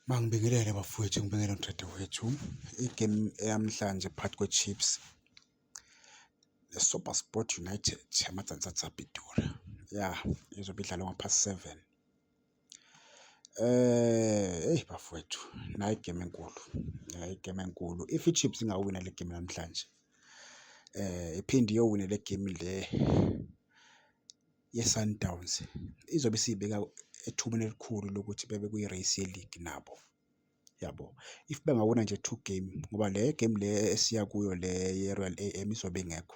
Mangibingelele bafowethu, ngibingelele udadewethu. Igemu eyamhlanje phakathi kwe-Chiefs ne-SuperSport United yaMadzandzadza Pitori. Ya, izobe idlalwa ngo-7:30. Eyi bafowethu, nayi igemu enkulu, igemu enkulu. If i-Chiefs ingawina le game namhlanje, iphinde iyowina le game le ye-Sundowns, izobe isiyibeka ethubeni elikhulu lokuthi bebe kwi-race ye-league nabo. Yabo, if bengawina nje 2 game, ngoba le game le esiya kuyo le ye-Royal AM izobe ingekho,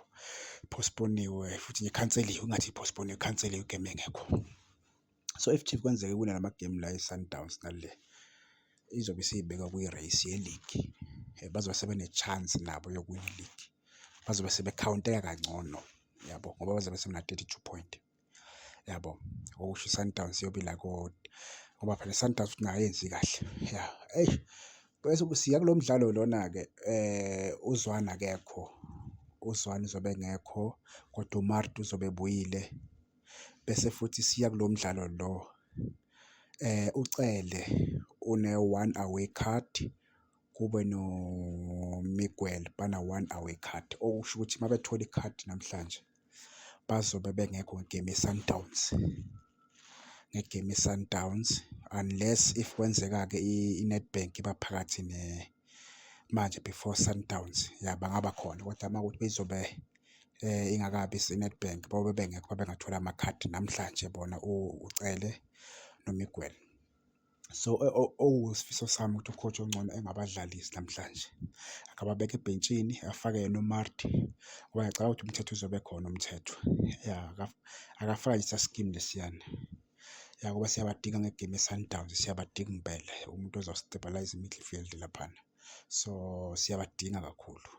postpone-iwe futhi ikhanseliwe, ingathi i-postpone-iwe, ikhanseliwe igame engekho. So if Chiefs kwenzeka iwina lama game la e-Sundowns nale, izobe isiyibeka kwi-race ye-league. Bazobe sebene-chance nabo yokuwina i-league, bazobe sebekhawunteka kangcono, yabo, ngoba bazobe sebena-32 point, yabo. Okusho i-Sundowns iyobe ila ngoba phela i-Sundowns futhi nayo ayenzi kahle, ya. Eyi, bese siya kulo mdlalo lona-ke, uZwane akekho, uZwane uzobe engekho kodwa uMarti uzobe ebuyile. Bese futhi siya kulo mdlalo lo, uCele une-1 away card, kube noMiguel bana-1 away card, okusho ukuthi uma bethola ikhadi namhlanje bazobe bengekho ngegame ye-Sundowns, ngegame ye-Sundowns, unless if kwenzeka-ke i-Nedbank iba phakathi manje before Sundowns, ya, bangaba khona. Kodwa uma kuwukuthi bezobe ingakabi i-Nedbank, bayobe bengekho, babengathola amakhadi namhlanje bona uCele noMiguel. So okuwusifiso sami ukuthi u-coach ongcono engabadlalisi namhlanje, akababeke ebhentshini, afake yena uMarti, ngoba ngiyacabanga ukuthi umthetho uzobe khona umthetho, ya. Akafake nje i-scheme lesiyana, ya, ngoba siyabadinga ngegame ye-Sundowns, siyabadinga impela umuntu ozo-stabilize i-midfield laphana. So siyabadinga kakhulu,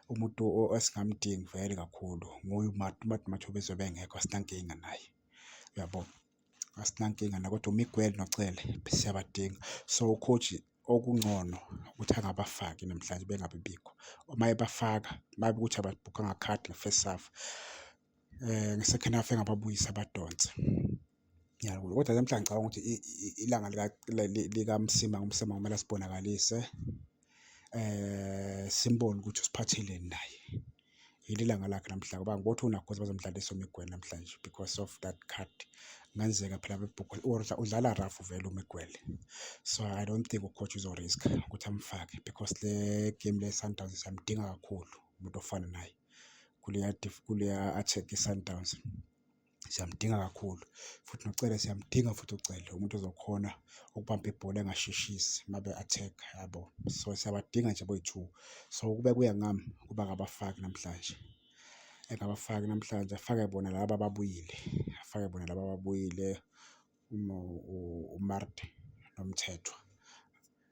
umuntu esingamdingi vele kakhulu nguye uMarti. uMarti mathube ezobe engekho asinankinga naye, uyabo, asinankinga naye, kodwa uMiguel noCele siyabadinga. So u-coach okungcono ukuthi angabafaki namhlanje bengabi bikho. Uma ebafaka, uma kuwukuthi ababhukhanga khadi nge-first half, nge-second half engababuyisa badonse, ya. Kodwa namhlanje ngicabanga ukuthi ilanga likaMsimang, uMsimang kumele asibonakalise, simbone ukuthi usiphatheleni naye. Yilo ilanga lakhe namhlanje, ngoba ngibona ukuthi unakho bazomdlalisa uMiguel namhlanje because of that card. Kungenzeka phela bebhukhe or udlala rafu vele uMiguel. So I don't think u-coach uzo-risk ukuthi amfake because le game le ye-Sundowns siyamdinga kakhulu umuntu ofana naye kuleya attack ye-Sundowns, siyamdinga kakhulu. Futhi noCele siyamdinga futhi uCele, umuntu ozokhona ukubamba ibhola engasheshisi uma be-attack, yabo. So siyabadinga nje boyi-2. So kube kuya ngami kuba ngabafaki namhlanje, engabafaki namhlanje, afake bona laba ababuyile, afake bona laba ababuyile, uMarti noMthethwa,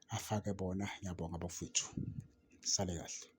afake bona. Ngiyabonga bafowethu, sale kahle.